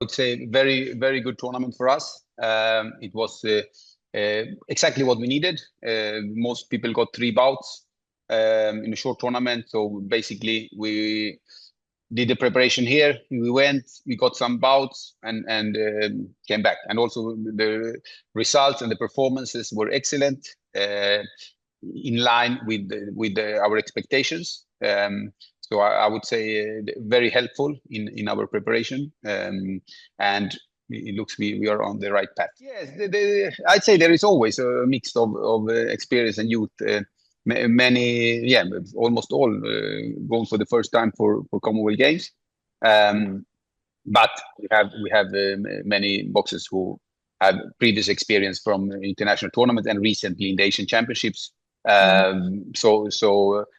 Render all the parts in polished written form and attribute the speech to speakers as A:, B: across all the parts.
A: would say very, very good tournament for us. It was exactly what we needed. Most people got 3 bouts in a short tournament. So basically, we did the preparation here. We got some bouts and came back. And also the results and the performances were excellent, in line with our expectations. So I would say very helpful in our preparation, and it looks we are on the right path. Yes, I'd say there is always a mix of experience and youth. Many, almost all going for the first time for Commonwealth Games, but we have many boxers who have previous experience from international tournaments and recently in the Asian Championships. So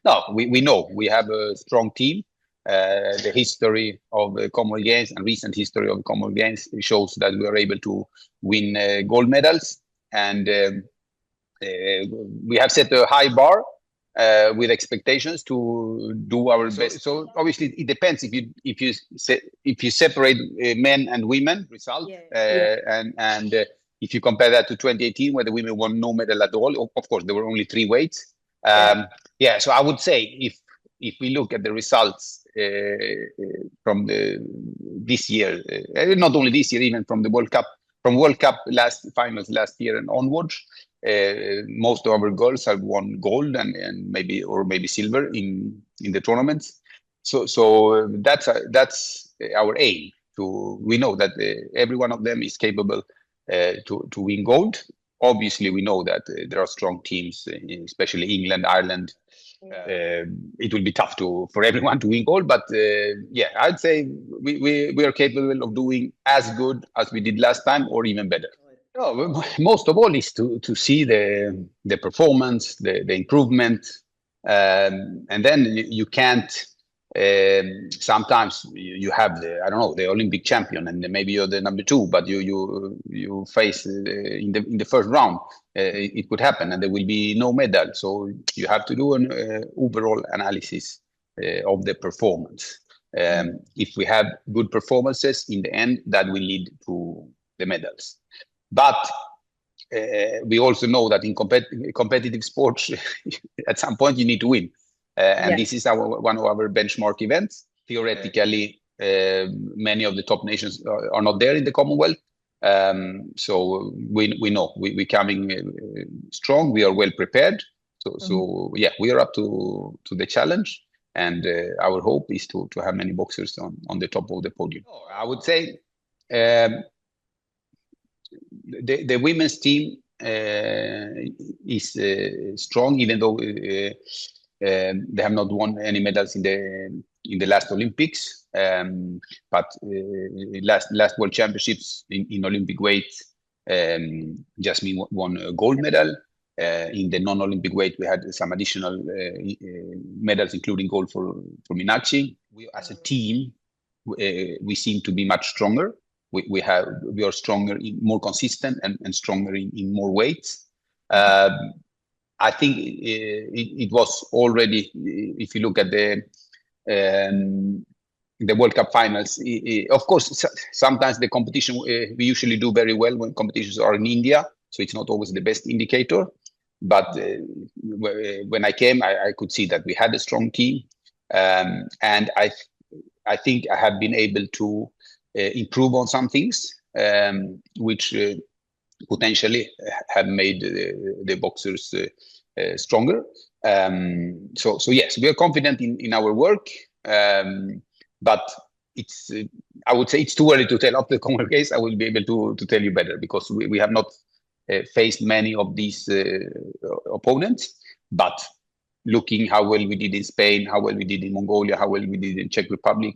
A: no, we know we have a strong team. The history of the Commonwealth Games and recent history of the Commonwealth Games shows that we are able to win gold medals, and we have set a high bar with expectations to do our best. So obviously it depends if you separate men and women result, and if you compare that to 2018 where the women won no medal at all. Of course, there were only 3 weights. So I would say if we look at the results from this year, not only this year, even from the World Cup, finals last year and onwards, most of our girls have won gold and maybe silver in the tournaments. So that's our aim. We know that every one of them is capable to win gold. Obviously, we know that there are strong teams, especially England, Ireland. It will be tough for everyone to win gold, but I'd say we are capable of doing as good as we did last time or even better. No, most of all is to see the performance, the improvement, and then you can't. Sometimes you have the Olympic champion, and maybe you're the number 2, but you face in the first round. It could happen, and there will be no medal. So you have to do an overall analysis of the performance. If we have good performances in the end, that will lead to the medals. But we also know that in competitive sports, at some point you need to win. This is one of our benchmark events. Theoretically, many of the top nations are not there in the Commonwealth. So we know we're coming strong. We are well prepared. So we are up to the challenge. And our hope is to have many boxers on the top of the podium. I would say the women's team is strong, even though they have not won any medals in the last Olympics. But last World Championships in Olympic weight, Jasmine won a gold medal. In the non-Olympic weight, we had some additional medals, including gold for Minachi. As a team, we seem to be much stronger. We are stronger, more consistent, and stronger in more weights. I think it was already, if you look at the World Cup finals, of course, sometimes the competition, we usually do very well when competitions are in India, so it's not always the best indicator. But when I came, I could see that we had a strong team, and I think I have been able to improve on some things, which potentially have made the boxers stronger. So yes, we are confident in our work, but I would say it's too early to tell. After the Commonwealth Games, I will be able to tell you better, because we have not faced many of these opponents. But looking how well we did in Spain, how well we did in Mongolia, how well we did in Czech Republic,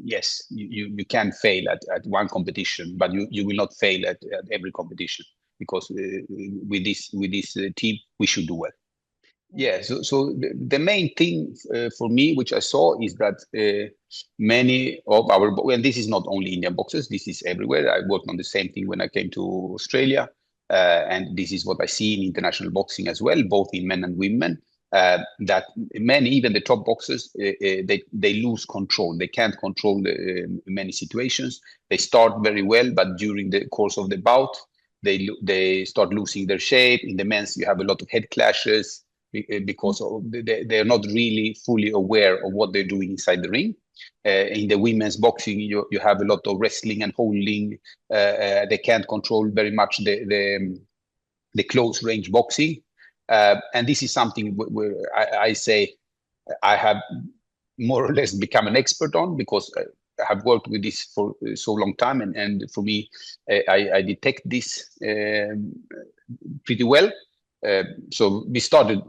A: yes, you can fail at one competition, but you will not fail at every competition, because with this team we should do well. Yeah, so the main thing for me, which I saw, is that many of and this is not only Indian boxers, this is everywhere. I worked on the same thing when I came to Australia, and this is what I see in international boxing as well, both in men and women. that many, even the top boxers, they lose control. They can't control many situations. They start very well, but during the course of the bout, they start losing their shape. In the men's, you have a lot of head clashes because they're not really fully aware of what they're doing inside the ring. In the women's boxing, you have a lot of wrestling and holding. They can't control very much the close range boxing. And this is something where I say I have more or less become an expert on, because I have worked with this for so long time. And for me, I detect this pretty well. So we started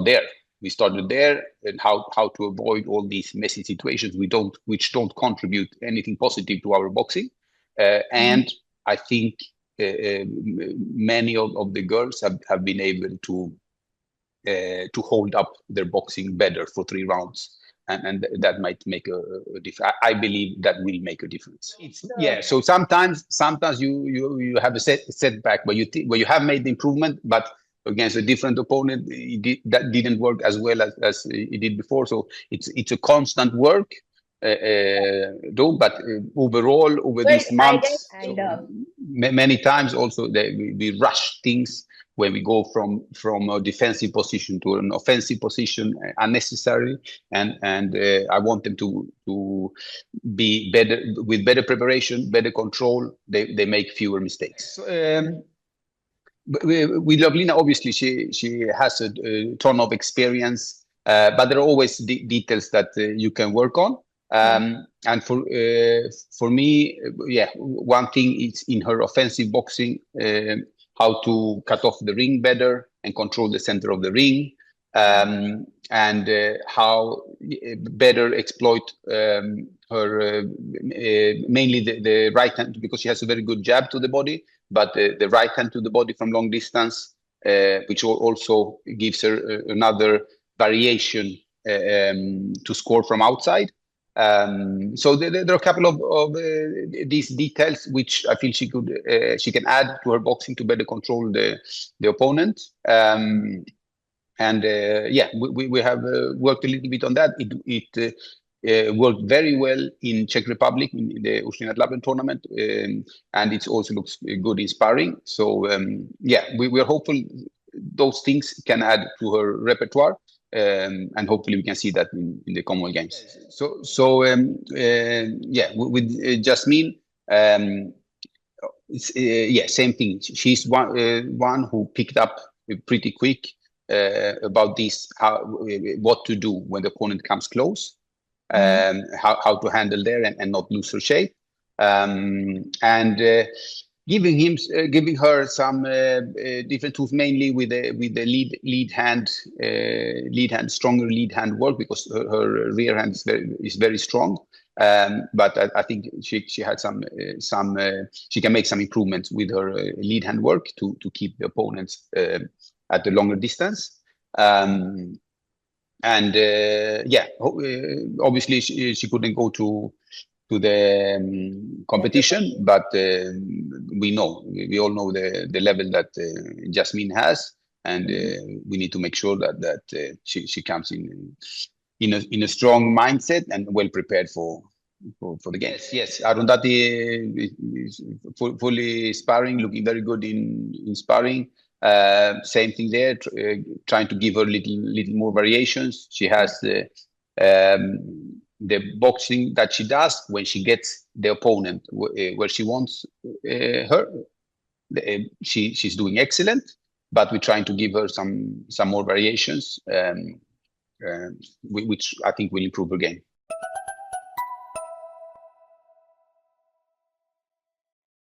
A: there. We started there, and how to avoid all these messy situations which don't contribute anything positive to our boxing. And I think many of the girls have been able to hold up their boxing better for 3 rounds, and that might make a difference. I believe that will make a difference. So sometimes you have a setback where you have made the improvement, but against a different opponent, that didn't work as well as it did before. So it's a constant work. But overall, over these months, many times also we rush things when we go from a defensive position to an offensive position unnecessarily, and I want them to be better, with better preparation, better control. They make fewer mistakes. With Lovlina, obviously she has a ton of experience, but there are always details that you can work on. And for me, one thing is in her offensive boxing, how to cut off the ring better and control the center of the ring, and how better exploit her mainly the right hand, because she has a very good jab to the body, but the right hand to the body from long distance, which also gives her another variation to score from outside. So there are a couple of these details which I feel she can add to her boxing to better control the opponent. We have worked a little bit on that. It worked very well in Czech Republic in the Ushina Laben tournament, and it also looks good in sparring. So we are hopeful those things can add to her repertoire. And hopefully we can see that in the Commonwealth Games. With Jasmine, same thing. She's one who picked up pretty quick about this, what to do when the opponent comes close, how to handle there and not lose her shape, giving her some different tools, mainly with the lead hand, stronger lead hand work, because her rear hand is very strong. But I think she had she can make some improvements with her lead hand work to keep the opponents at the longer distance. Obviously she couldn't go to the competition, but we all know the level that Jasmine has, and we need to make sure that she comes in a strong mindset and well prepared for the games. Yes, Arundhati is fully sparring, looking very good in sparring. Same thing there, trying to give her little more variations. She has the boxing that she does when she gets the opponent where she wants her. She's doing excellent, but we're trying to give her some more variations, which I think will improve her game.